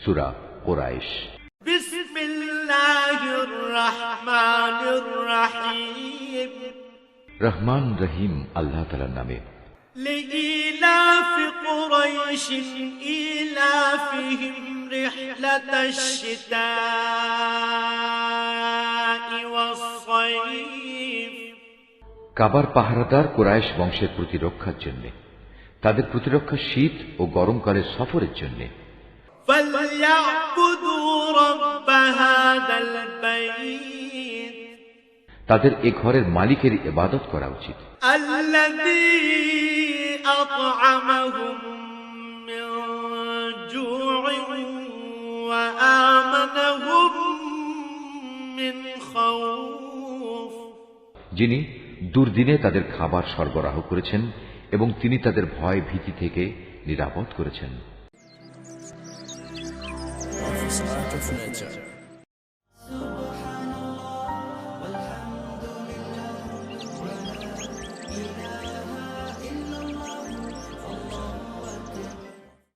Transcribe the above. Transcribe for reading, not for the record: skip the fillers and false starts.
সূরা কুরাইশ। বিসমিল্লাহির রহমানির রহিম। রহমান রহিম আল্লাহ তাআলার নামে। লিইলাফি কুরাইশ ইলাফিহিম রিহলাতাশ শিতাই ওয়াস সাইফ। কাবার পাহারাদার কুরাইশ বংশের প্রতিরক্ষার জন্য, তাদের প্রতিরক্ষা শীত ও গরমকালের সফরের জন্য। তাদের এ ঘরের মালিকের ইবাদত করা উচিত, যিনি দুর্দিনে তাদের খাবার সরবরাহ করেছেন এবং তিনি তাদের ভয় ভীতি থেকে নিরাপদ করেছেন।